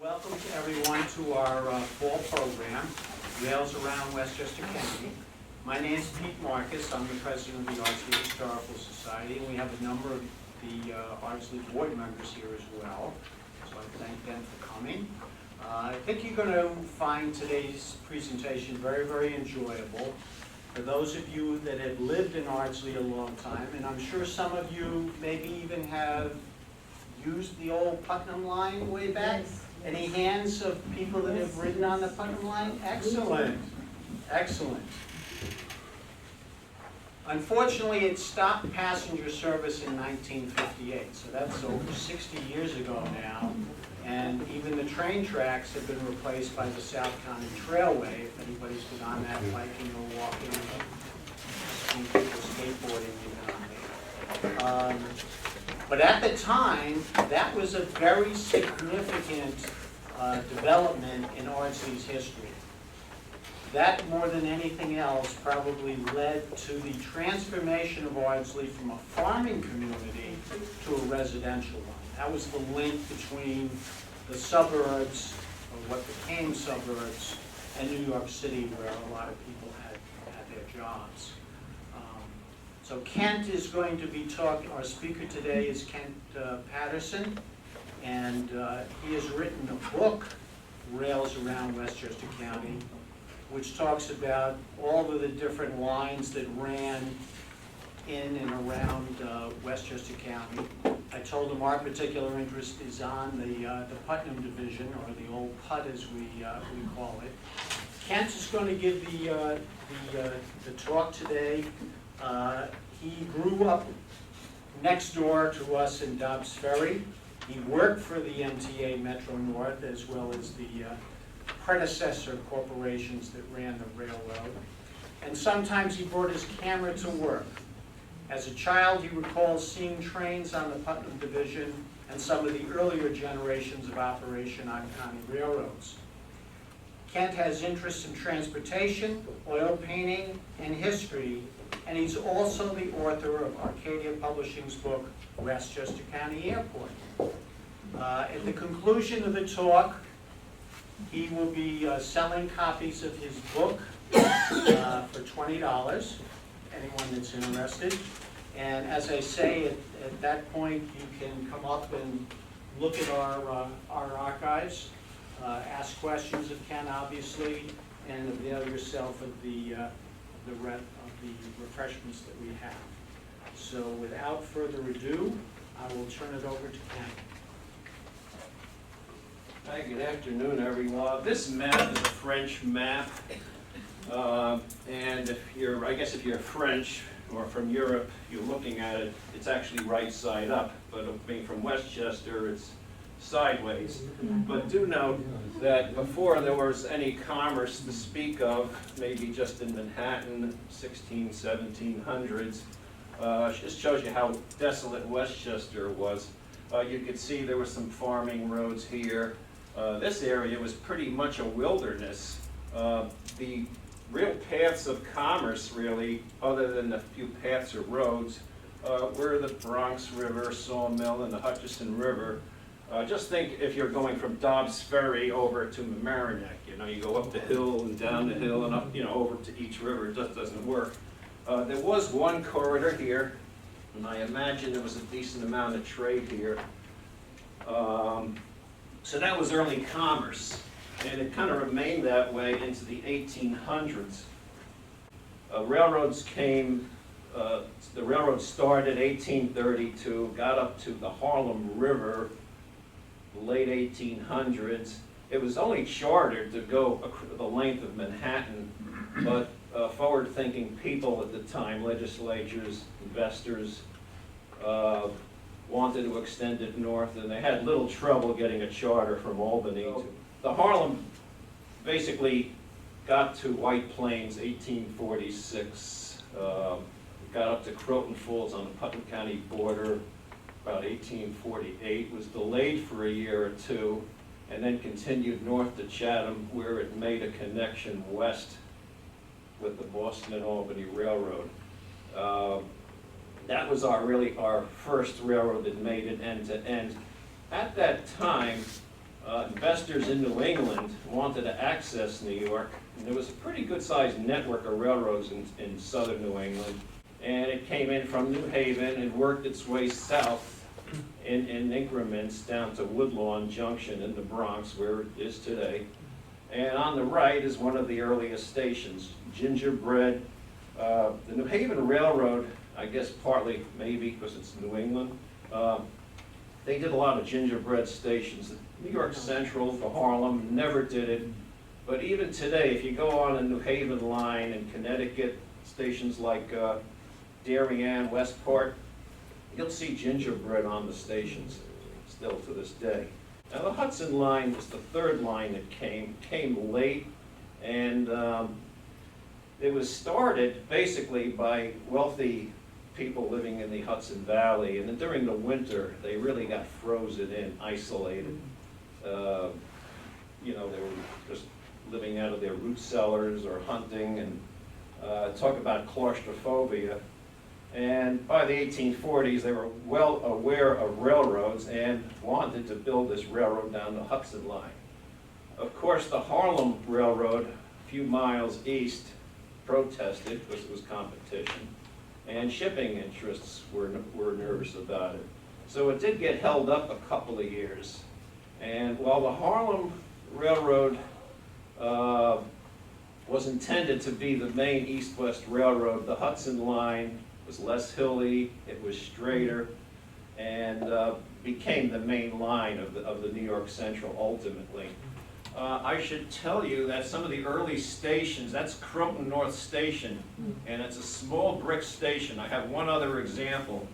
Welcome to everyone to our fall program, Rails Around Westchester County. My name is Pete Marcus. I'm the president of the Ardsley Historical Society, and we have a number of the Ardsley board members here as well. So I thank them for coming. I think you're going to find today's presentation very, very enjoyable. For those of you that have lived in Ardsley a long time, and I'm sure some of you maybe even have used the old Putnam line way back. Yes. Any hands of people that have ridden on the Putnam line? Excellent, excellent. Unfortunately, it stopped passenger service in 1958, so that's over 60 years ago now. And even the train tracks have been replaced by the South County Trailway, if anybody's been on that biking or walking, seen people skateboarding even on there. But at the time, that was a very significant development in Ardsley's history. That, more than anything else, probably led to the transformation of Ardsley from a farming community to a residential one. That was the link between the suburbs, or what became suburbs, and New York City, where a lot of people had their jobs. So Kent is going to be talking, our speaker today is Kent Patterson, and he has written a book, Rails Around Westchester County, which talks about all of the different lines that ran in and around Westchester County. I told him our particular interest is on the Putnam Division, or the old Put as we call it. Kent is going to give the talk today. He grew up next door to us in Dobbs Ferry. He worked for the MTA Metro North as well as the predecessor corporations that ran the railroad. And sometimes he brought his camera to work. As a child, he recalls seeing trains on the Putnam Division and some of the earlier generations of operation on county railroads. Kent has interests in transportation, oil painting, and history, and he's also the author of Arcadia Publishing's book, Westchester County Airport. At the conclusion of the talk, he will be selling copies of his book for $20, anyone that's interested. And as I say, at that point, you can come up and look at our archives, ask questions of Ken, obviously, and avail yourself of the refreshments that we have. So without further ado, I will turn it over to Ken. Hi, good afternoon, everyone. This map is a French map, and if you're French or from Europe, you're looking at it, it's actually right side up, but being from Westchester, it's sideways. But do note that before there was any commerce to speak of, maybe just in Manhattan, 1700s, just shows you how desolate Westchester was. You could see there were some farming roads here. This area was pretty much a wilderness. The real paths of commerce, really, other than a few paths or roads, were the Bronx River, Sawmill, and the Hutchison River. Just think if you're going from Dobbs Ferry over to Mamaroneck, you go up the hill and down the hill and up, over to each river. It just doesn't work. There was one corridor here, and I imagine there was a decent amount of trade here. So that was early commerce, and it kind of remained that way into the 1800s. Railroads came, the railroad started 1832, got up to the Harlem River, late 1800s. It was only chartered to go the length of Manhattan, but forward-thinking people at the time, legislatures, investors, wanted to extend it north, and they had little trouble getting a charter from Albany. The Harlem basically got to White Plains 1846, got up to Croton Falls on the Putnam County border about 1848, was delayed for a year or two, and then continued north to Chatham, where it made a connection west with the Boston and Albany Railroad. That was our first railroad that made it end to end. At that time, investors in New England wanted to access New York, and there was a pretty good-sized network of railroads in southern New England, and it came in from New Haven and worked its way south in increments down to Woodlawn Junction in the Bronx, where it is today. And on the right is one of the earliest stations, Gingerbread. The New Haven Railroad, I guess partly maybe because it's New England, they did a lot of gingerbread stations. New York Central, the Harlem, never did it. But even today, if you go on a New Haven line in Connecticut, stations like Darien, Westport, you'll see gingerbread on the stations still to this day. Now the Hudson line was the third line that came late, and it was started basically by wealthy people living in the Hudson Valley, and then during the winter, they really got frozen in, isolated. You know, they were just living out of their root cellars or hunting, and talk about claustrophobia. And by the 1840s, they were well aware of railroads and wanted to build this railroad down the Hudson line. Of course, the Harlem Railroad, a few miles east, protested because it was competition, and shipping interests were nervous about it. So it did get held up a couple of years. And while the Harlem Railroad was intended to be the main east-west railroad, the Hudson line was less hilly, it was straighter, and became the main line of the New York Central ultimately. I should tell you that some of the early stations, that's Croton North Station, and it's a small brick station. I have one other example.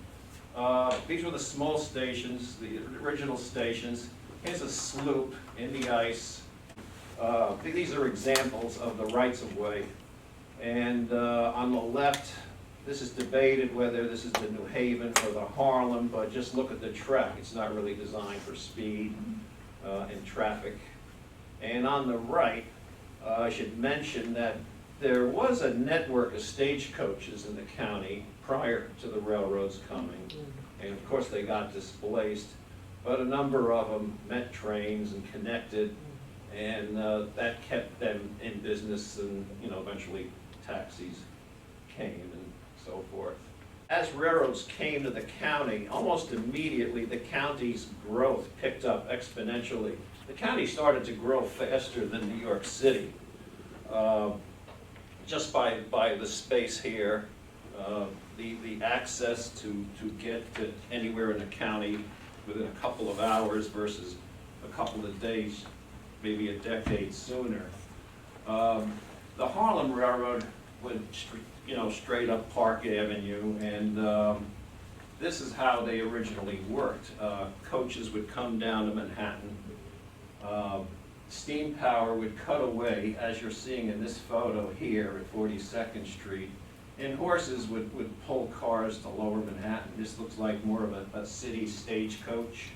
These were the small stations, the original stations. Here's a sloop in the ice. These are examples of the rights-of-way. And on the left, this is debated whether this is the New Haven or the Harlem, but just look at the track. It's not really designed for speed and traffic. And on the right, I should mention that there was a network of stagecoaches in the county prior to the railroads coming. And of course they got displaced, but a number of them met trains and connected, and that kept them in business, and eventually taxis came and so forth. As railroads came to the county, almost immediately the county's growth picked up exponentially. The county started to grow faster than New York City, just by the space here, the access to get to anywhere in the county within a couple of hours versus a couple of days, maybe a decade sooner. The Harlem Railroad went straight up Park Avenue, and this is how they originally worked. Coaches would come down to Manhattan. Steam power would cut away, as you're seeing in this photo here at 42nd Street, and horses would pull cars to lower Manhattan. This looks like more of a city stagecoach.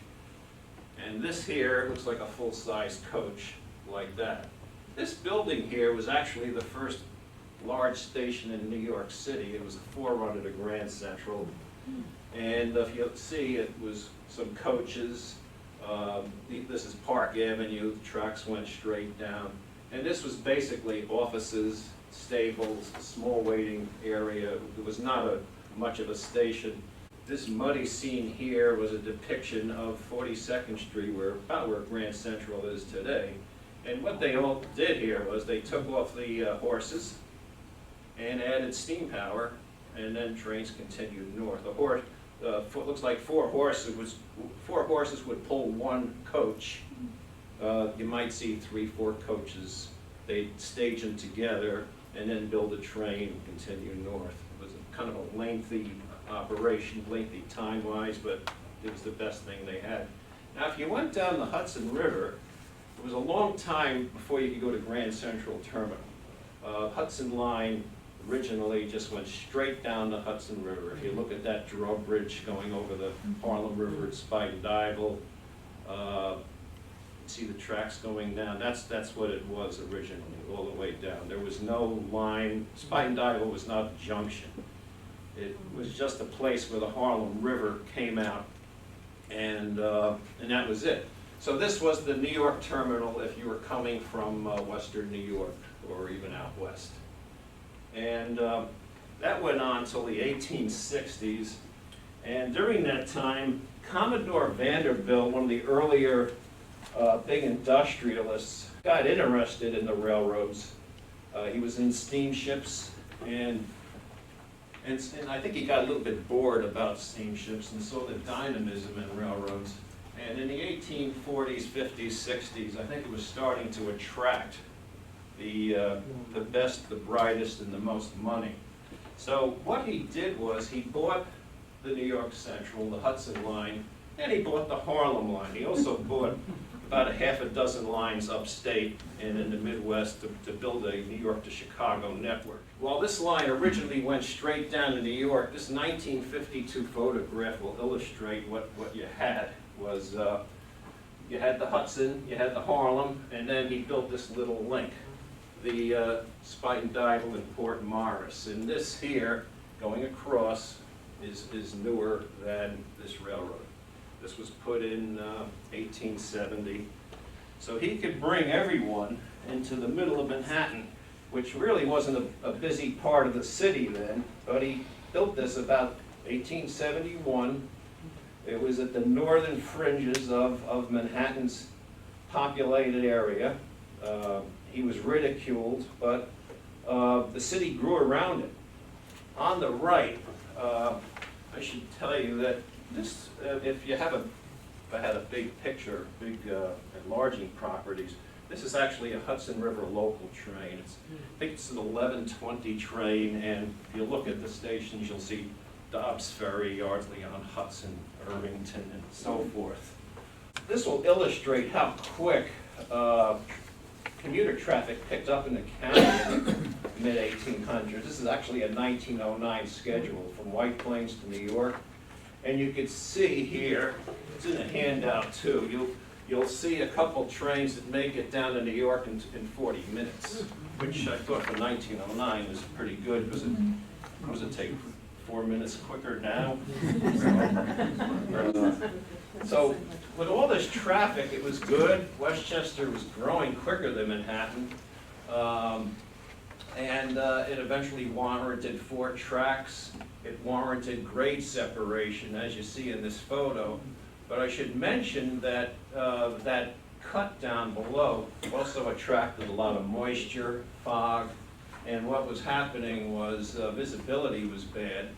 And this here looks like a full-size coach like that. This building here was actually the first large station in New York City. It was a forerunner to Grand Central. And if you see, it was some coaches. This is Park Avenue, the tracks went straight down. And this was basically offices, stables, a small waiting area. It was not much of a station. This muddy scene here was a depiction of 42nd Street, about where Grand Central is today. And what they all did here was they took off the horses and added steam power, and then trains continued north. Looks like four horses would pull one coach. You might see 3-4 coaches. They'd stage them together and then build a train and continue north. It was kind of a lengthy operation, lengthy time-wise, but it was the best thing they had. Now, if you went down the Hudson River, it was a long time before you could go to Grand Central Terminal. Hudson Line originally just went straight down the Hudson River. If you look at that drawbridge going over the Harlem River at Spike-Dival, see the tracks going down. That's what it was originally, all the way down. There was no line. Spike-Dival was not a junction. It was just a place where the Harlem River came out, and that was it. So this was the New York terminal if you were coming from western New York or even out west. And that went on till the 1860s. And during that time, Commodore Vanderbilt, one of the earlier big industrialists, got interested in the railroads. He was in steamships, and I think he got a little bit bored about steamships and saw the dynamism in railroads. And in the 1840s, 50s, 60s, I think it was starting to attract the best, the brightest, and the most money. So what he did was he bought the New York Central, the Hudson Line, and he bought the Harlem Line. He also bought about a half a dozen lines upstate and in the Midwest to build a New York to Chicago network. While this line originally went straight down to New York, this 1952 photograph will illustrate what you had. Was you had the Hudson, you had the Harlem, and then he built this little link, the Spuyten Duyvil and Port Morris. And this here, going across, is newer than this railroad. This was put in 1870. So he could bring everyone into the middle of Manhattan, which really wasn't a busy part of the city then, but he built this about 1871. It was at the northern fringes of Manhattan's populated area. He was ridiculed, but the city grew around it. On the right, I should tell you that this, if I had a big picture, big enlarging properties, this is actually a Hudson River local train. I think it's an 11:20 train, and if you look at the stations, you'll see Dobbs Ferry, Ardsley on Hudson, Irvington, and so forth. This will illustrate how quick commuter traffic picked up in the county in the mid-1800s. This is actually a 1909 schedule from White Plains to New York. And you can see here, it's in the handout too, you'll see a couple trains that make it down to New York in 40 minutes, which I thought for 1909 was pretty good, because what does it take, 4 minutes quicker now? So with all this traffic, it was good. Westchester was growing quicker than Manhattan. And it eventually warranted 4 tracks. It warranted grade separation, as you see in this photo. But I should mention that that cut down below also attracted a lot of moisture, fog, and what was happening was visibility was bad.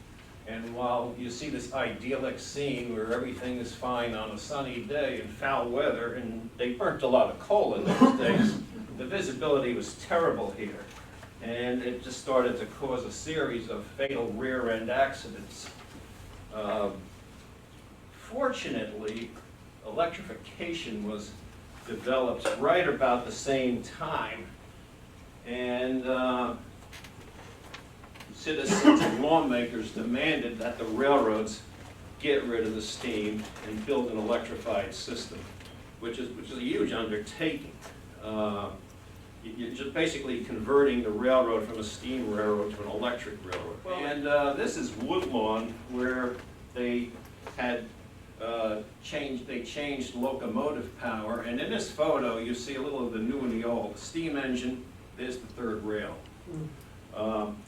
And while you see this idyllic scene where everything is fine on a sunny day in foul weather, and they burnt a lot of coal in those days, the visibility was terrible here. And it just started to cause a series of fatal rear-end accidents. Fortunately, electrification was developed right about the same time, and citizens and lawmakers demanded that the railroads get rid of the steam and build an electrified system, which is a huge undertaking. You're just basically converting the railroad from a steam railroad to an electric railroad. And this is Woodlawn, where they had changed locomotive power. And in this photo, you see a little of the new and the old. The steam engine, there's the third rail.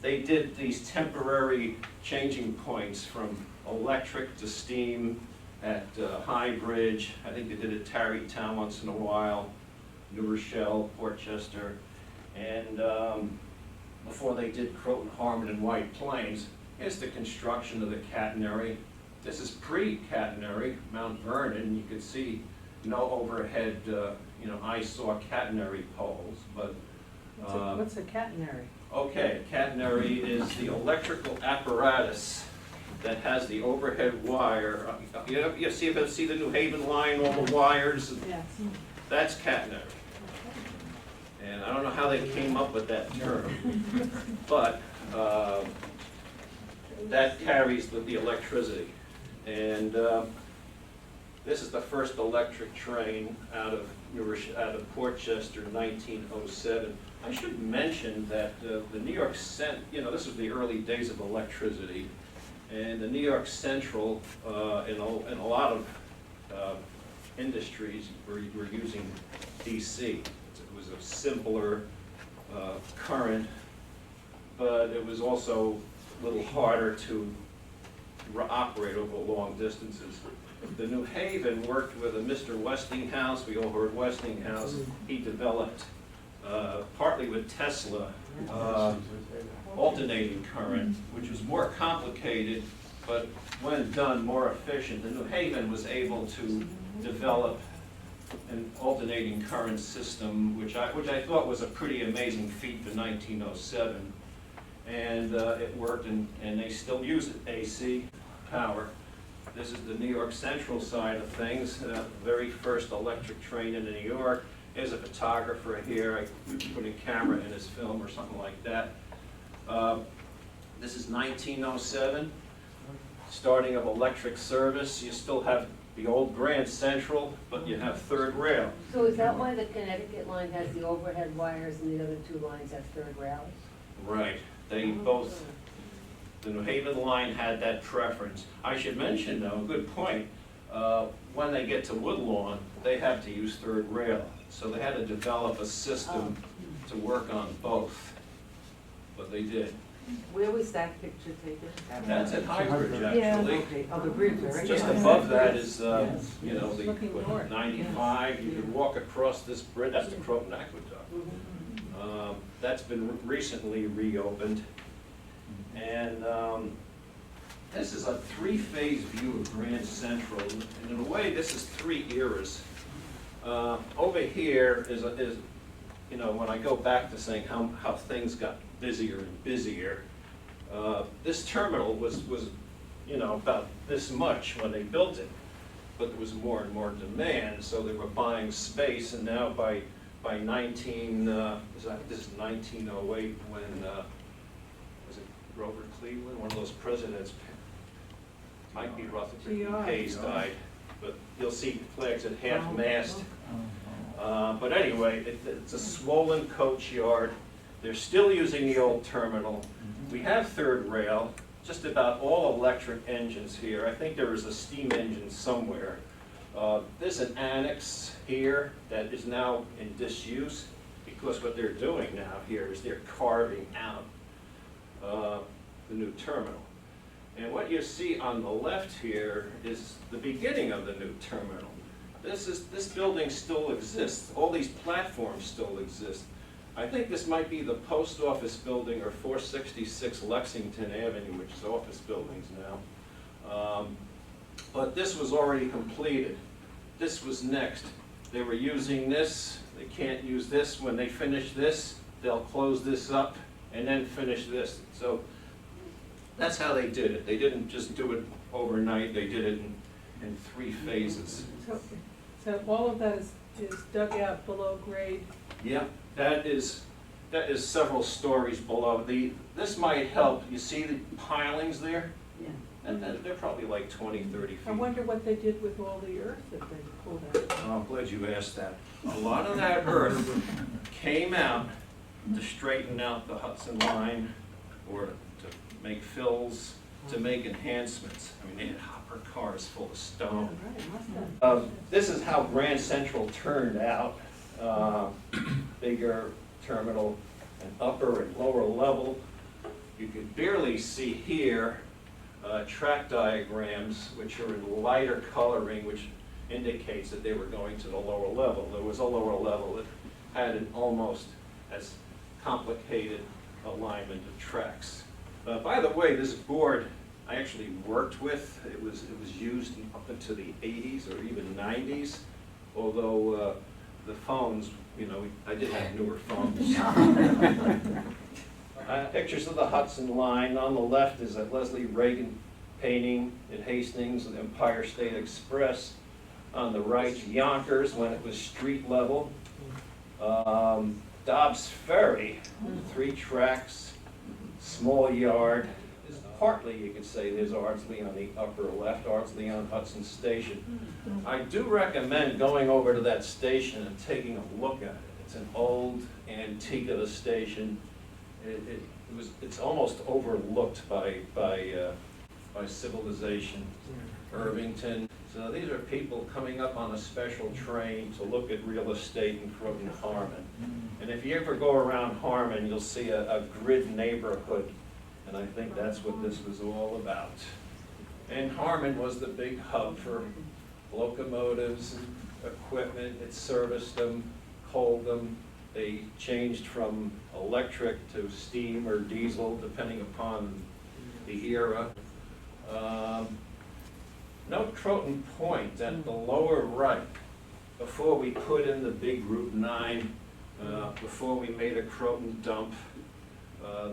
They did these temporary changing points from electric to steam at High Bridge. I think they did it at Tarrytown once in a while, New Rochelle, Portchester, and before they did Croton, Harmon, and White Plains. Here's the construction of the catenary. This is pre-catenary, Mount Vernon. You can see no overhead, eyesore catenary poles, but What's a catenary? okay, catenary is the electrical apparatus that has the overhead wire. You see the New Haven line, all the wires? Yes. That's catenary. And I don't know how they came up with that term, but that carries the electricity. And this is the first electric train out of Portchester, 1907. I should mention that the New York this was the early days of electricity, and the New York Central, in a lot of industries were using DC. It was a simpler current, but it was also a little harder to operate over long distances. The New Haven worked with a Mr. Westinghouse. We all heard Westinghouse. He developed, partly with Tesla, alternating current, which was more complicated, but when done, more efficient. The New Haven was able to develop an alternating current system, which I thought was a pretty amazing feat for 1907. And it worked, and they still use it, AC power. This is the New York Central side of things, the very first electric train in New York. There's a photographer here. I put a camera in his film or something like that. This is 1907, starting of electric service. You still have the old Grand Central, but you have third rail. So is that why the Connecticut line has the overhead wires and the other two lines have third rails? Right. They both, the New Haven line had that preference. I should mention, though, good point, when they get to Woodlawn, they have to use third rail. So they had to develop a system to work on both, but they did. Where was that picture taken? That's at High Bridge, actually. Okay, oh, the bridge, right? Just Yeah. above that is, Yes. you know, the Looking north. 95. You can walk across this bridge. That's the Croton Aqueduct. That's been recently reopened. And this is a three-phase view of Grand Central. And in a way, this is three eras. Over here is, you know, when I go back to saying how things got busier and busier, this terminal was, you know, about this much when they built it, but there was more and more demand, so they were buying space, and now by this is 1908 when, was it Grover Cleveland, one of those presidents, might be Rutherford B. Hayes died, but you'll see flags at half-mast. But anyway, it's a swollen coach yard. They're still using the old terminal. We have third rail, just about all electric engines here. I think there is a steam engine somewhere. There's an annex here that is now in disuse because what they're doing now here is they're carving out the new terminal. And what you see on the left here is the beginning of the new terminal. This building still exists. All these platforms still exist. I think this might be the post office building or 466 Lexington Avenue, which is office buildings now. But this was already completed. This was next. They were using this. They can't use this. When they finish this, they'll close this up and then finish this. So that's how they did it. They didn't just do it overnight. They did it in three phases. So all of that is dug out below grade? Yeah, that is several stories below. This might help. You see the pilings there? Yeah. And they're probably like 20, 30 feet. I wonder what they did with all the earth that they pulled out. Oh, I'm glad you asked that. A lot of that earth came out to straighten out the Hudson line or to make fills, to make enhancements. I mean, they had hopper cars full of Yeah, stone. right, must have. This is how Grand Central turned out. Bigger terminal, an upper and lower level. You could barely see here track diagrams, which are in lighter coloring, which indicates that they were going to the lower level. There was a lower level that had an almost as complicated alignment of tracks. By the way, this board I actually worked with. It was used up into the 80s or even 90s, although the phones, you know, I did have newer phones. Pictures of the Hudson line. On the left is a Leslie Reagan painting in Hastings, the Empire State Express. On the right, Yonkers, when it was street level. Dobbs Ferry, 3 tracks, small yard. Partly, you could say, there's Ardsley on the upper left, Ardsley on Hudson Station. I do recommend going over to that station and taking a look at it. It's an old antique of the station. It's almost overlooked by civilization. Irvington, So these are people coming up on a special train to look at real estate in Croton Harmon. And if you ever go around Harmon, you'll see a grid neighborhood, and I think that's what this was all about. And Harmon was the big hub for locomotives, equipment. It serviced them, coaled them. They changed from electric to steam or diesel, depending upon the era. Note Croton Point at the lower right, before we put in the big Route 9, before we made a Croton dump.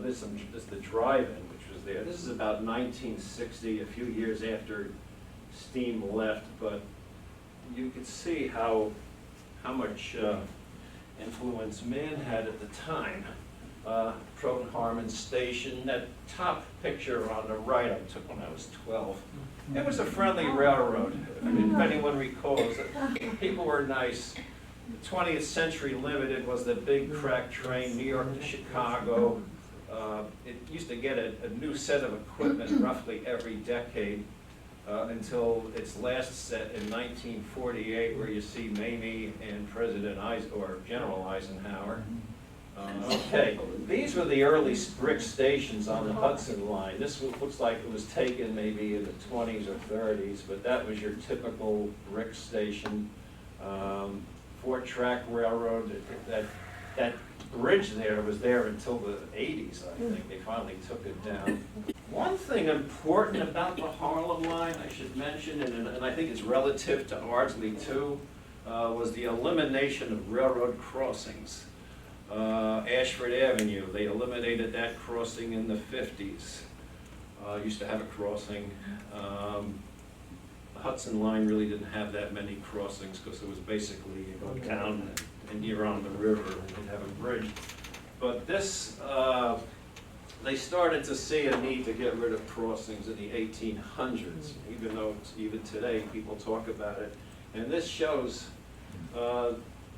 This is the drive-in, which was there. This is about 1960, a few years after steam left, but you could see how much influence man had at the time. Croton Harmon Station, that top picture on the right I took when I was 12. It was a friendly railroad, if anyone recalls. People were nice. The 20th Century Limited was the big crack train, New York to Chicago. It used to get a new set of equipment roughly every decade until its last set in 1948, where you see Mamie and General Eisenhower. Okay, these were the early brick stations on the Hudson line. This looks like it was taken maybe in the 20s or 30s, but that was your typical brick station. 4-track railroad. That bridge there was there until the 80s, I think. They finally took it down. One thing important about the Harlem line I should mention, and I think it's relative to Ardsley too, was the elimination of railroad crossings. Ashford Avenue, they eliminated that crossing in the 50s. Used to have a crossing. The Hudson line really didn't have that many crossings because it was basically you go down and you're on the river and you'd have a bridge. But this, they started to see a need to get rid of crossings in the 1800s, even though even today people talk about it. And this shows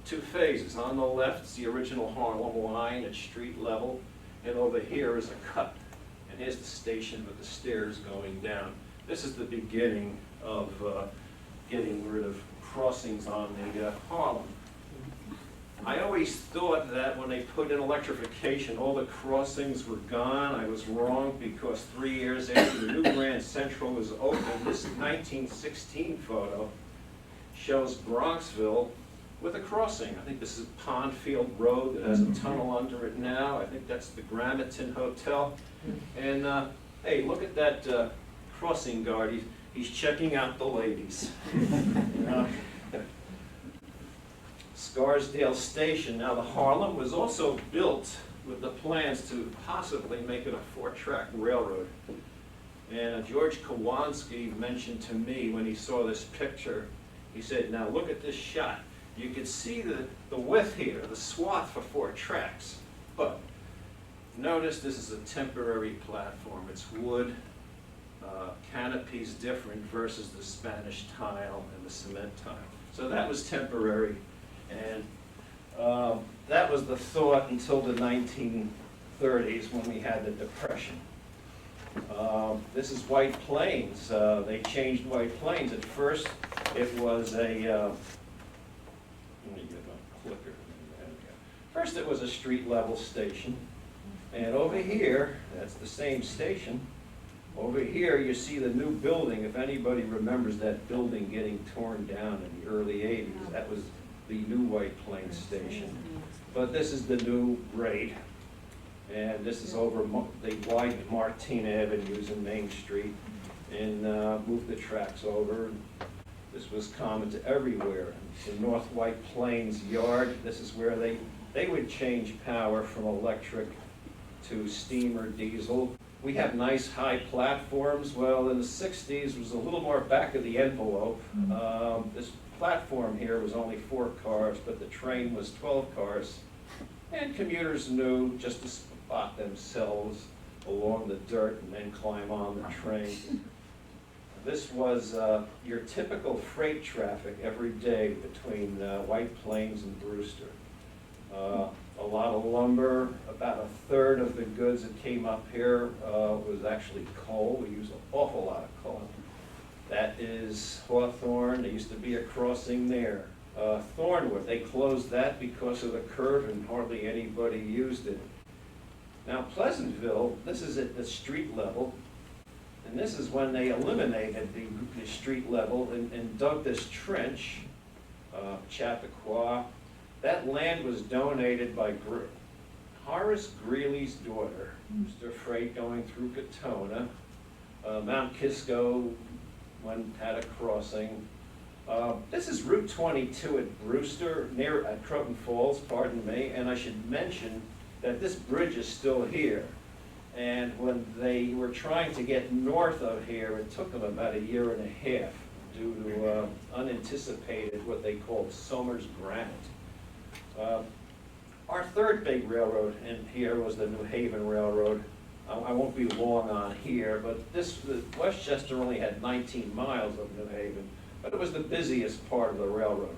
two phases. On the left is the original Harlem line at street level, and over here is a cut. And here's the station with the stairs going down. This is the beginning of getting rid of crossings on the Harlem. I always thought that when they put in electrification, all the crossings were gone. I was wrong, because 3 years after the new Grand Central was opened, this 1916 photo shows Bronxville with a crossing. I think this is Pondfield Road that has a tunnel under it now. I think that's the Gramerton Hotel. And hey, look at that crossing guard. He's checking out the ladies. Scarsdale Station. Now the Harlem was also built with the plans to possibly make it a 4-track railroad. And George Kowalski mentioned to me when he saw this picture, he said, now look at this shot. You can see the width here, the swath for 4 tracks. But notice this is a temporary platform. It's wood, canopy's different versus the Spanish tile and the cement tile. So that was temporary. And that was the thought until the 1930s when we had the Depression. This is White Plains. They changed White Plains. At first, it was a, let me get a clicker. First, it was a street level station. And over here, that's the same station. Over here, you see the new building. If anybody remembers that building getting torn down in the early 80s, that was the new White Plains station. But this is the new grade. And this is over, they widened Martin Avenues and Main Street and moved the tracks over. This was common to everywhere. The North White Plains Yard, this is where they would change power from electric to steam or diesel. We have nice high platforms. Well, in the 60s, it was a little more back of the envelope. This platform here was only 4 cars, but the train was 12 cars. And commuters knew just to spot themselves along the dirt and then climb on the train. This was your typical freight traffic every day between White Plains and Brewster. A lot of lumber. About 1/3 of the goods that came up here was actually coal. We use an awful lot of coal. That is Hawthorne. There used to be a crossing there. Thornwood, they closed that because of the curve and hardly anybody used it. Now Pleasantville, this is at the street level, and this is when they eliminated the street level and dug this trench, Chappaqua. That land was donated by Horace Greeley's daughter, Mr. Freight going through Katona. Mount Kisco had a crossing. This is Route 22 at Brewster, at Croton Falls, pardon me, and I should mention that this bridge is still here. And when they were trying to get north of here, it took them about a year and a half due to unanticipated, what they called Somers granite. Our third big railroad in here was the New Haven Railroad. I won't be long on here, but Westchester only had 19 miles of New Haven, but it was the busiest part of the railroad.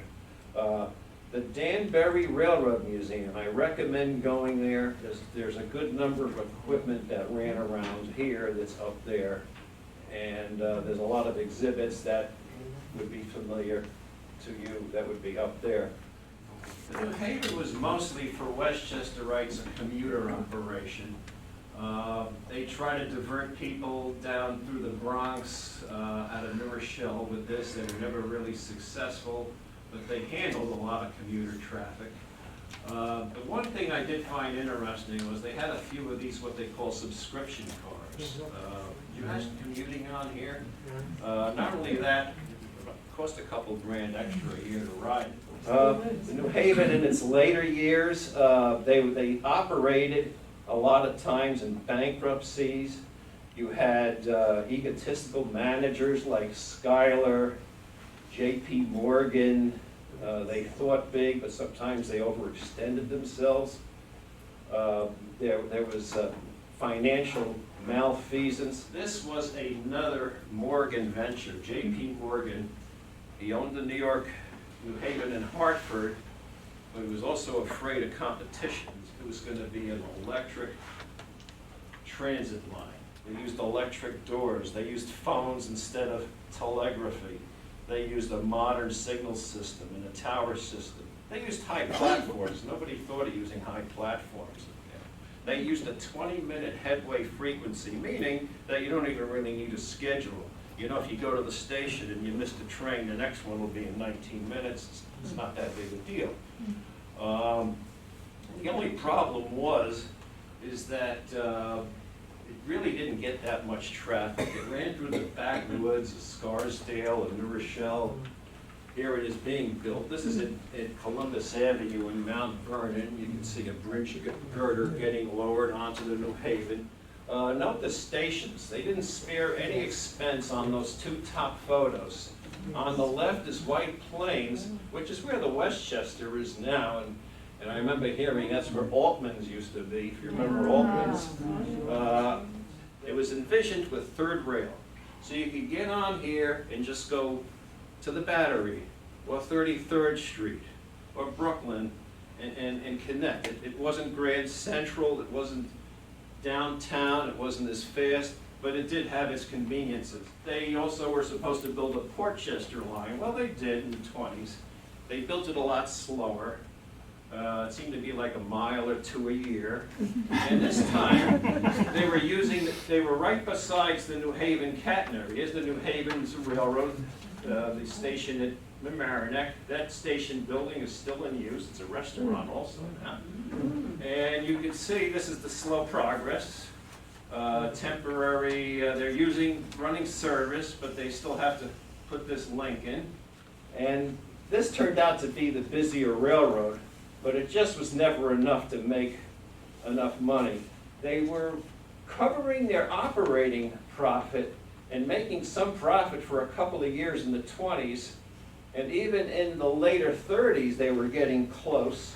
The Danbury Railroad Museum, I recommend going there. There's a good number of equipment that ran around here that's up there. And there's a lot of exhibits that would be familiar to you that would be up there. The New Haven was mostly for Westchesterites a commuter operation. They try to divert people down through the Bronx out of New Rochelle with this. They were never really successful, but they handled a lot of commuter traffic. The one thing I did find interesting was they had a few of these, what they call subscription cars. You had commuting on here. Not only that, it cost a couple grand extra a year to ride. The New Haven in its later years, they operated a lot of times in bankruptcies. You had egotistical managers like Schuyler, J.P. Morgan. They thought big, but sometimes they overextended themselves. There was financial malfeasance. This was another Morgan venture, J.P. Morgan. He owned the New York, New Haven, and Hartford, but he was also afraid of competition. It was going to be an electric transit line. They used electric doors. They used phones instead of telegraphy. They used a modern signal system and a tower system. They used high platforms. Nobody thought of using high platforms. They used a 20-minute headway frequency, meaning that you don't even really need a schedule. You know, if you go to the station and you miss the train, the next one will be in 19 minutes. It's not that big a deal. The only problem is that it really didn't get that much traffic. It ran through the backwoods of Scarsdale and New Rochelle. Here it is being built. This is at Columbus Avenue in Mount Vernon. You can see a bridge girder getting lowered onto the New Haven. Note the stations. They didn't spare any expense on those two top photos. On the left is White Plains, which is where the Westchester is now. And I remember hearing that's where Altman's used to be, if you remember Altman's. It was envisioned with third rail. So you could get on here and just go to the Battery, or 33rd Street, or Brooklyn, and connect. It wasn't Grand Central, it wasn't downtown, it wasn't as fast, but it did have its conveniences. They also were supposed to build a Portchester line. Well, they did in the 20s. They built it a lot slower. It seemed to be like a mile or two a year. And this time, they were right besides the New Haven catenary. Here's the New Haven's Railroad, the station at Mamaroneck. That station building is still in use. It's a restaurant also now. And you can see this is the slow progress. Temporary, they're running service, but they still have to put this link in. And this turned out to be the busier railroad, but it just was never enough to make enough money. They were covering their operating profit and making some profit for a couple of years in the 20s, and even in the later 30s they were getting close,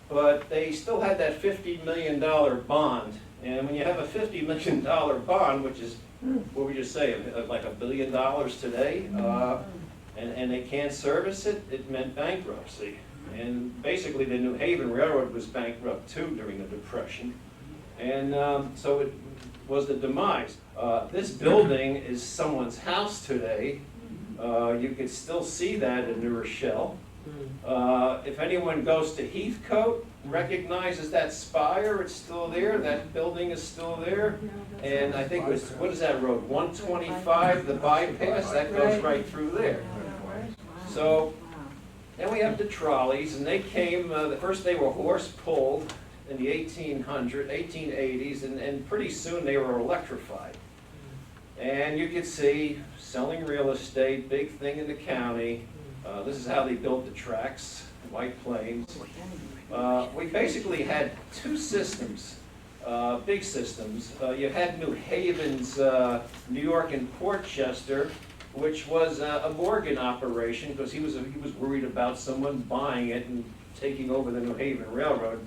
but they still had that $50 million bond. And when you have a $50 million bond, which is, what would you say, like $1 billion today, and they can't service it, it meant bankruptcy. And basically the New Haven Railroad was bankrupt too during the Depression. And so it was the demise. This building is someone's house today. You can still see that in New Rochelle. If anyone goes to Heathcote, recognizes that spire, it's still there, that building is still there. And I think it was, what is that road, 125, the bypass, that goes right through there. So, then we have the trolleys, and they came, first they were horse-pulled in the 1880s, and pretty soon they were electrified. And you could see, selling real estate, big thing in the county. This is how they built the tracks, White Plains. We basically had two systems, big systems. You had New Haven's, New York and Portchester, which was a Morgan operation because he was worried about someone buying it and taking over the New Haven Railroad.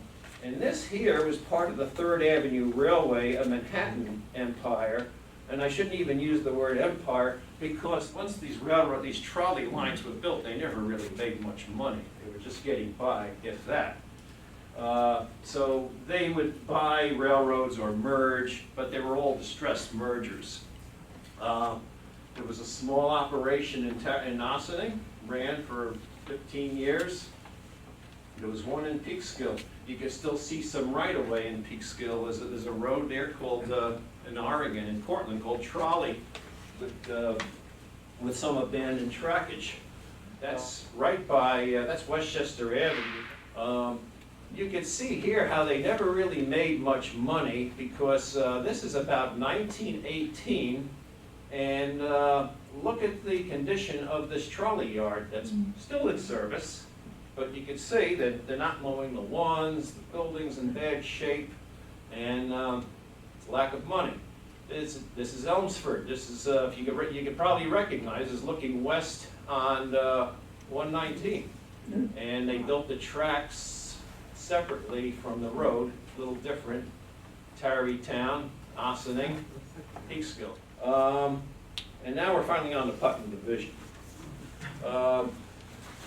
And this here was part of the 3rd Avenue Railway, a Manhattan empire. And I shouldn't even use the word empire because once these trolley lines were built, they never really made much money. They were just getting by, if that. So they would buy railroads or merge, but they were all distressed mergers. There was a small operation in Ossining, ran for 15 years. There was one in Peekskill. You can still see some right-of-way in Peekskill. There's a road there called, in Oregon, in Portland, called Trolley, with some abandoned trackage. That's right by, that's Westchester Avenue. You can see here how they never really made much money because this is about 1918, and look at the condition of this trolley yard that's still in service. But you can see that they're not mowing the lawns, the building's in bad shape, and lack of money. This is Elmsford. This is, if you could probably recognize, is looking west on 119. And they built the tracks separately from the road, a little different. Tarrytown, Ossining, Peekskill. And now we're finally on the Putnam Division.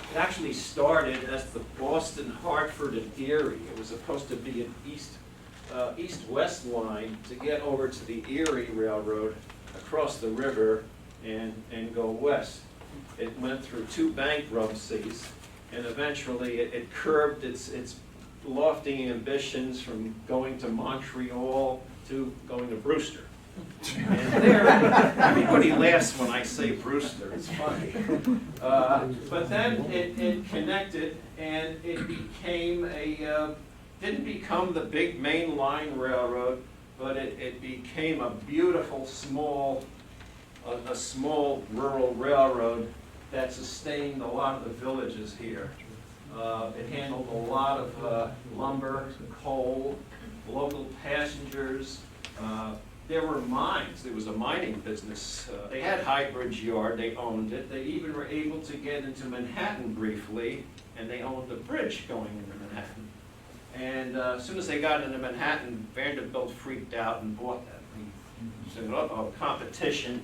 It actually started as the Boston, Hartford, and Erie. It was supposed to be an east-west line to get over to the Erie Railroad across the river and go west. It went through 2 bankruptcies, and eventually it curbed its lofty ambitions from going to Montreal to going to Brewster. And there, everybody laughs when I say Brewster, it's funny. But then it connected, and it became didn't become the big main line railroad, but it became a beautiful small rural railroad that sustained a lot of the villages here. It handled a lot of lumber, coal, local passengers. There were mines. There was a mining business. They had Highbridge Yard. They owned it. They even were able to get into Manhattan briefly, and they owned the bridge going into Manhattan. And as soon as they got into Manhattan, Vanderbilt freaked out and bought that. He said, uh-oh, competition.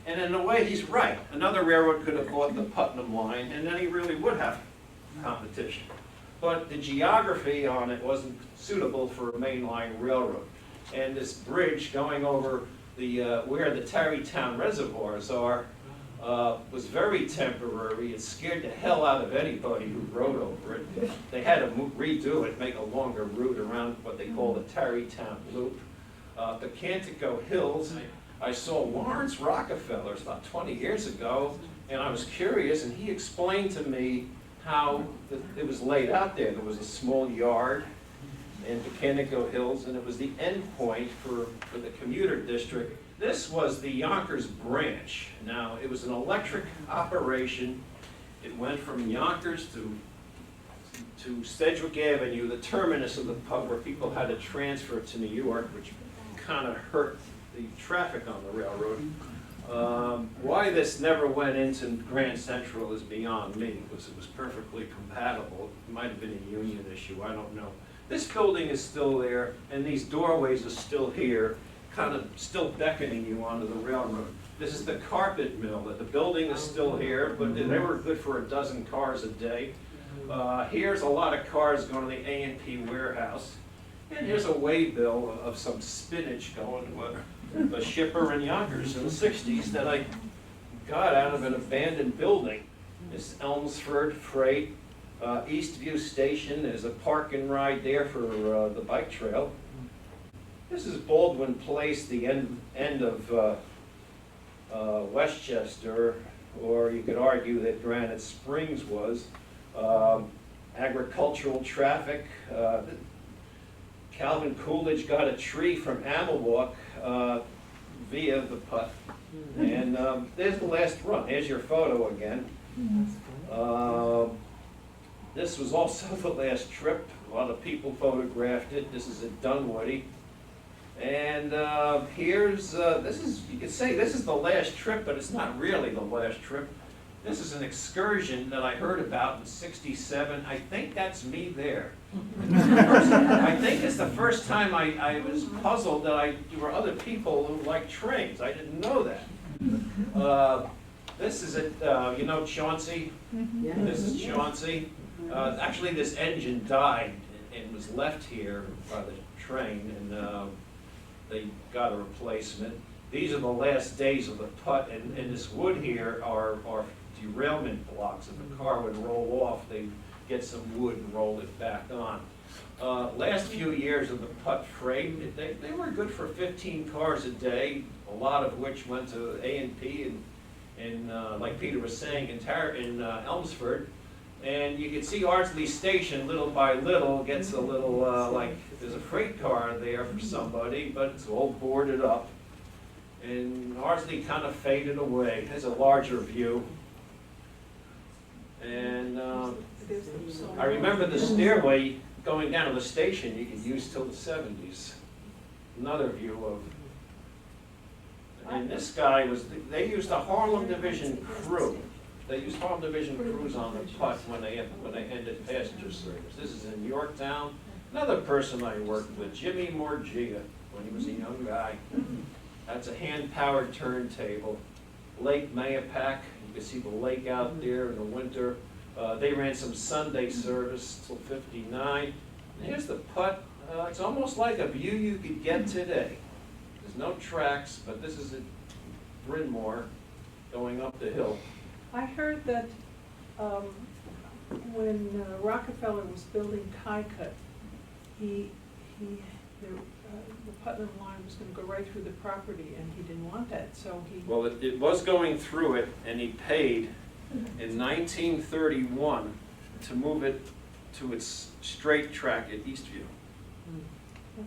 And in a way, he's right. Another railroad could have bought the Putnam line, and then he really would have competition. But the geography on it wasn't suitable for a mainline railroad. And this bridge going over where the Tarrytown reservoirs are was very temporary. It scared the hell out of anybody who rode over it. They had to redo it, make a longer route around what they call the Tarrytown Loop. The Cantico Hills, I saw Lawrence Rockefeller about 20 years ago, and I was curious, and he explained to me how it was laid out there. There was a small yard in the Cantico Hills, and it was the end point for the commuter district. This was the Yonkers branch. Now, it was an electric operation. It went from Yonkers to Sedgwick Avenue, the terminus of the pub where people had to transfer to New York, which kind of hurt the traffic on the railroad. Why this never went into Grand Central is beyond me, because it was perfectly compatible. It might have been a union issue, I don't know. This building is still there, and these doorways are still here, kind of still beckoning you onto the railroad. This is the carpet mill. The building is still here, but they were good for 12 cars a day. Here's a lot of cars going to the A&P warehouse. And here's a waybill of some spinach going to a shipper in Yonkers in the 60s that I got out of an abandoned building. It's Elmsford Freight, Eastview Station. There's a park and ride there for the bike trail. This is Baldwin Place, the end of Westchester, or you could argue that Granite Springs was. Agricultural traffic. Calvin Coolidge got a tree from Amawalk via the putt. And there's the last run. Here's your photo again. This was also the last trip. A lot of people photographed it. This is at Dunwoody. And here's, you could say this is the last trip, but it's not really the last trip. This is an excursion that I heard about in '67. I think that's me there. I think it's the first time I was puzzled that there were other people who liked trains. I didn't know that. This is at, you know Chauncey? Yeah. This is Chauncey. Actually, this engine died and was left here by the train, and they got a replacement. These are the last days of the putt, and this wood here are derailment blocks. If a car would roll off, they'd get some wood and roll it back on. Last few years of the putt frame, they were good for 15 cars a day, a lot of which went to A&P and like Peter was saying, in Elmsford. And you can see Ardsley Station, little by little, gets a little, like there's a freight car there for somebody, but it's all boarded up. And Ardsley kind of faded away. There's a larger view. And I remember the stairway going down to the station you could use till the 70s. Another view of, and this guy was, they used a Harlem Division crew. They used Harlem Division crews on the putt when they ended passenger service. This is in Yorktown. Another person I worked with, Jimmy Morgia, when he was a young guy. That's a hand-powered turntable. Lake Mayapack, you can see the lake out there in the winter. They ran some Sunday service till '59. And here's the putt. It's almost like a view you could get today. There's no tracks, but this is at Bryn Mawr going up the hill. I heard that when Rockefeller was building Kycut, the Putnam line was going to go right through the property, and he didn't want that, so he... Well, it was going through it, and he paid in 1931 to move it to its straight track at Eastview.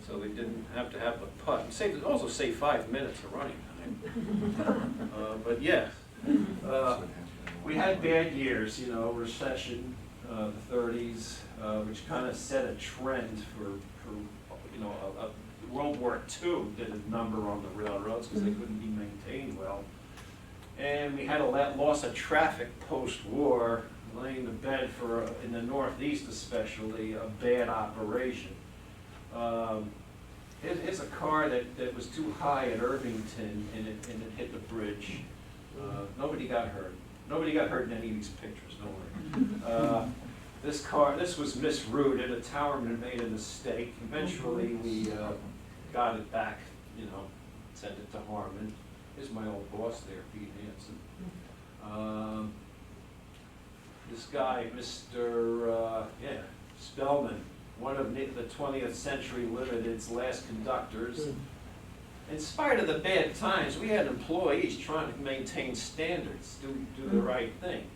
So they didn't have to have the putt. It also saved 5 minutes of running time. But yeah, we had bad years, you know, recession, the 30s, which kind of set a trend for you know, World War II did a number on the railroads because they couldn't be maintained well. And we had a loss of traffic post-war, laying the bed for, in the Northeast especially, a bad operation. Here's a car that was too high at Irvington and it hit the bridge. Nobody got hurt. Nobody got hurt in any of these pictures, don't worry. This was misrouted. A towerman made a mistake. Eventually we got it back, you know, sent it to Harmon. Here's my old boss there, Pete Hansen. This guy, Mr. Spellman, one of the 20th Century Limited's last conductors. In spite of the bad times, we had employees trying to maintain standards, do the right thing.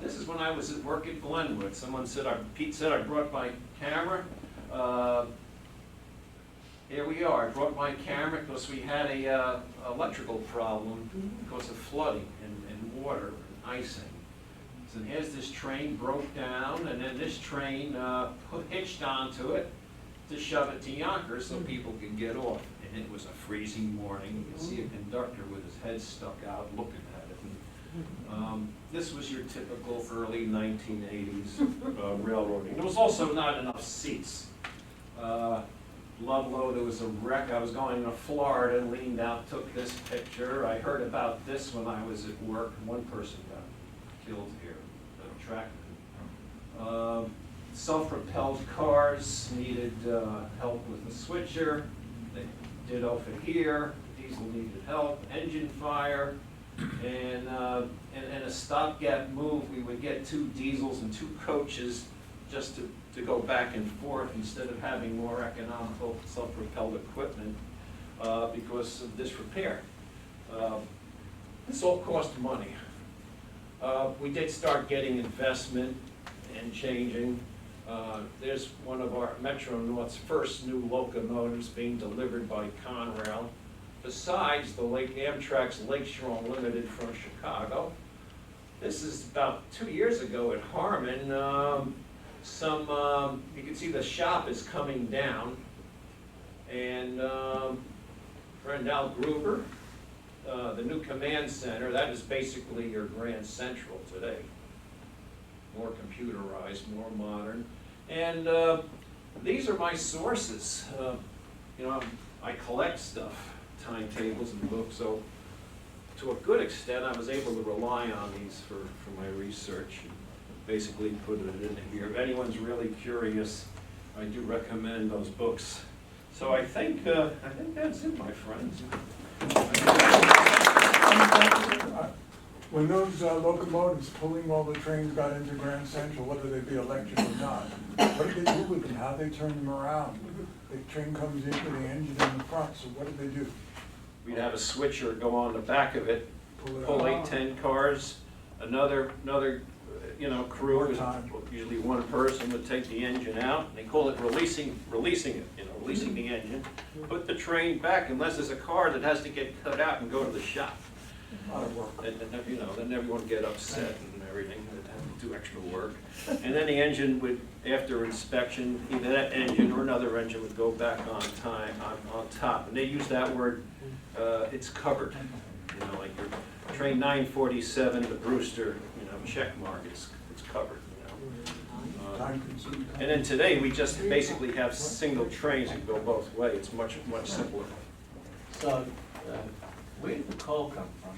This is when I was at work at Glenwood. Pete said I brought my camera. Here we are. I brought my camera because we had a electrical problem because of flooding and water and icing. So here's this train broke down, and then this train hitched onto it to shove it to Yonkers so people could get off. And it was a freezing morning. You can see a conductor with his head stuck out looking at it. And, this was your typical early 1980s railroading. There was also not enough seats. Ludlow, there was a wreck. I was going to Florida and leaned out, took this picture. I heard about this when I was at work. One person got killed here, a trackman. self-propelled cars needed help with the switcher. They did over here. Diesel needed help, engine fire, and a stopgap move. We would get 2 diesels and 2 coaches just to go back and forth instead of having more economical self-propelled equipment because of disrepair. This all cost money. We did start getting investment and changing. There's one of our Metro North's first new locomotives being delivered by Conrail. Besides the Amtrak's Lakeshore Unlimited from Chicago. This is about 2 years ago at Harmon. You can see the shop is coming down, and friend Al Gruber, the new command center, that is basically your Grand Central today. More computerized, more modern. And these are my sources. I collect stuff, timetables and books, so to a good extent I was able to rely on these for my research and basically put it in here. If anyone's really curious, I do recommend those books. So I think that's it, my friends. When those locomotives pulling all the trains got into Grand Central, whether they be electric or not, what did they do with them? How they turn them around? The train comes in with the engine in the front, so what did they do? We'd have a switcher go on the back of it, pull 8, 10 cars. Another crew, More time. usually one person would take the engine out. And they call it releasing it, releasing the engine. Put the train back unless there's a car that has to get cut out and go to the shop. A lot of work. And then everyone would get upset and everything, they'd have to do extra work. And then the engine would, after inspection, either that engine or another engine would go back on top. And they use that word, it's covered. Like your train 947, the Brewster, check mark, it's covered. Time consuming. And then today, we just basically have single trains that go both ways. It's much simpler. So, where did the coal come from?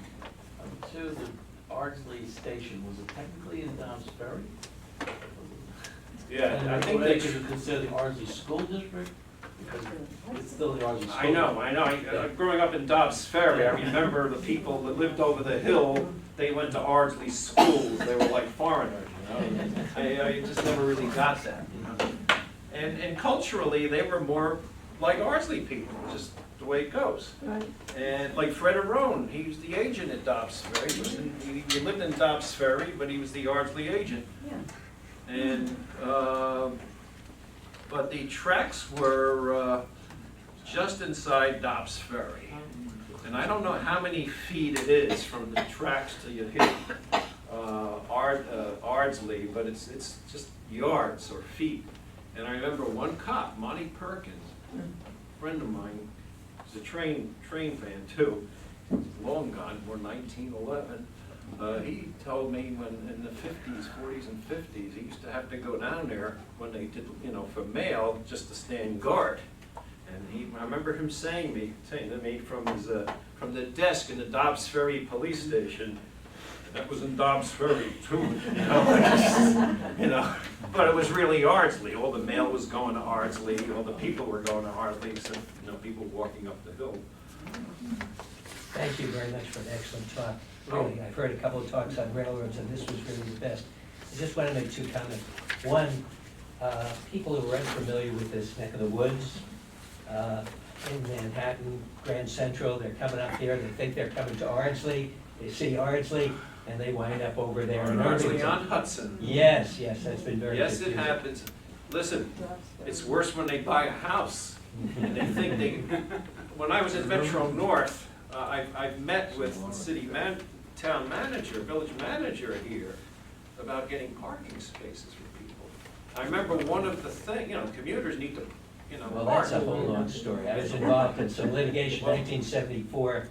To the Ardsley station, was it technically in Dobbs Ferry? Yeah, I And think they they. could consider the Ardsley School District? Because it's still the Ardsley School. I know. Growing up in Dobbs Ferry, I remember the people that lived over the hill, they went to Ardsley schools. They were like foreigners, I just never really got that, And culturally, they were more like Ardsley people, just the way it goes. Right. And like Fred Arone, he was the agent at Dobbs Ferry. He lived in Dobbs Ferry, but he was the Ardsley agent. Yeah. And but the tracks were just inside Dobbs Ferry. And I don't know how many feet it is from the tracks till you hit Ardsley, but it's just yards or feet. And I remember one cop, Monty Perkins, a friend of mine, was a train fan too, long gone, born 1911. He told me when in the 50s, 40s and 50s, he used to have to go down there when they did, for mail, just to stand guard. And I remember him saying to me from the desk in the Dobbs Ferry police station, that was in Dobbs Ferry too, But it was really Ardsley. All the mail was going to Ardsley. All the people were going to Ardsley. So people walking up the hill. Thank you very much for an excellent talk. Really, I've heard a couple of talks on railroads, and this was really the best. I just want to make 2 comments. One, people who are unfamiliar with this neck of the woods, in Manhattan, Grand Central, they're coming up here, they think they're coming to Ardsley, they see Ardsley, and they wind up over there in Ardsley Irvington. on Hudson. Yes, that's been very Yes, it confusing. happens. Listen, it's worse when they buy a house. And they think when I was at Metro North, I've met with the town manager, village manager here, about getting parking spaces for people. I remember one of the things, commuters need to, Well, park. that's a whole long story. I was involved in some litigation in 1974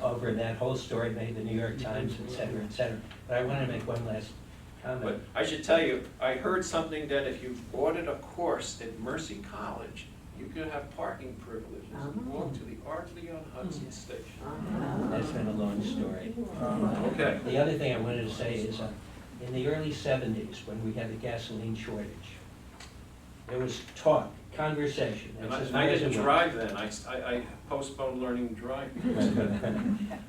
over that whole story, made the New York Times, et cetera, et cetera. But I want to make one last But comment. I should tell you, I heard something that if you boarded a course at Mercy College, you could have parking privileges and walk to the Ardsley on Hudson station. That's been a long story. Okay. The other thing I wanted to say is, in the early 70s, when we had the gasoline shortage, There was talk, conversation. And That's as I far as didn't it went. drive then, I postponed learning to drive.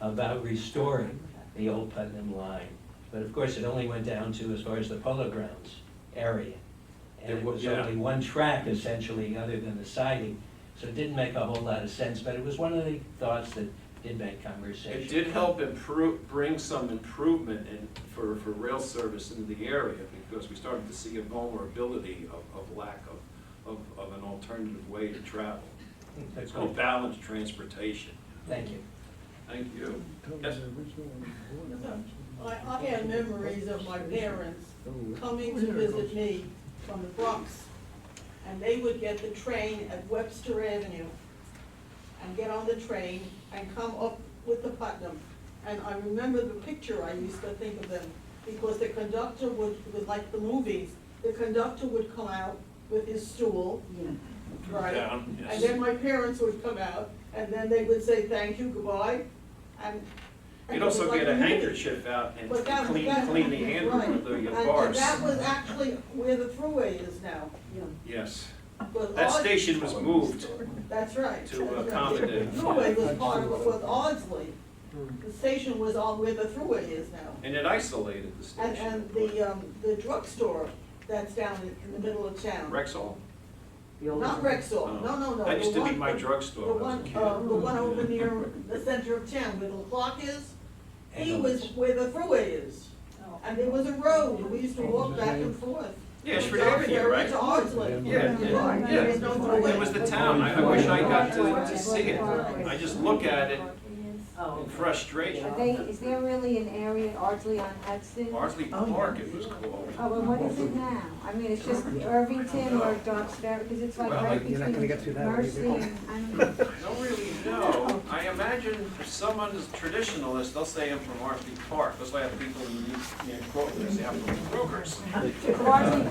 About restoring the old Putnam line. But of course, it only went down to as far as the Polo Grounds area. And It it wa- was yeah. only one track essentially, other than the siding, so it didn't make a whole lot of sense, but it was one of the thoughts that did make conversation. It did help bring some improvement for rail service into the area, because we started to see a vulnerability of lack of an alternative way to travel. That's It's called good. balanced transportation. Thank you. Thank you. Yes, I have memories of my parents coming to visit me from the Bronx. And they would get the train at Webster Avenue and get on the train and come up with the Putnam. And I remember the picture, I used to think of them, because the conductor would, it was like the movies, the conductor would come out with his stool, right? down, And yes. then my parents would come out, and then they would say, thank you, goodbye, and. You'd it was also like get a the movie. handkerchief out and But that- clean that- the hand right. with the And bars. that was actually where the thruway is now. Yes, But that Ard- station was moved That's right. to accommodate. The thruway was part of it with Ardsley. The station was on where the thruway is now. And it isolated the And, station. and the drugstore that's down in the middle of town. Rexall? Not Rexall, no. That used the to be one- my the- drugstore when I was a kid. The one over near the center of town where the clock is, he was Ambulance. where the thruway is. And there was a road, and we used to walk back and forth. Yeah, Ashford Avenue, right? To Ardsley. Yeah, There's no thruway. It was the town, I wish I got to see it. I just look at it in frustration. Is there really an area, Ardsley on Hudson? Ardsley Park it was called. Oh, well, what is it now? I mean, it's just Irvington or Dobbsbury, because it's like Well, right you're between Mercy and, I don't know. I don't really know. I imagine if someone is traditionalist, they'll say I'm from Ardsley Park. That's why I have people in Croton, they say I'm from Brokers. Ardsley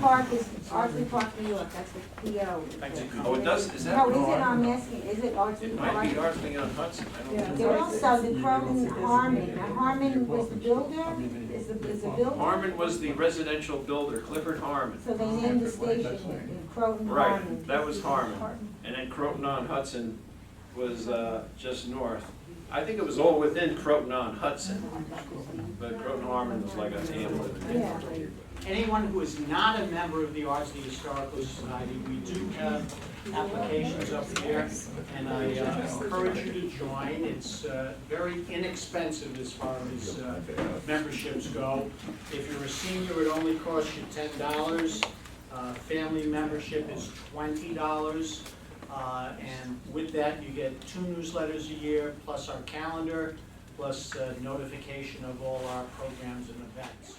Park, New York, that's the PO. Oh, it does, is that? No, is it, I'm asking, is it Ardsley It Park? might be Ardsley on Hudson, I don't know. There also the Croton Harmon. Now, Harmon was the builder, is the builder? Harmon was the residential builder, Clifford Harmon. So they named the station in Croton Harmon. Right, that was Harmon. And then Croton on Hudson was just north. I think it was all within Croton on Hudson, but Croton Harmon was like a hamlet. Yeah. Anyone who is not a member of the Ardsley Historical Society, we do have applications up here, and I encourage you to join. It's very inexpensive as far as memberships go. If you're a senior, it only costs you $10. Family membership is $20. And with that, you get 2 newsletters a year, plus our calendar, plus notification of all our programs and events.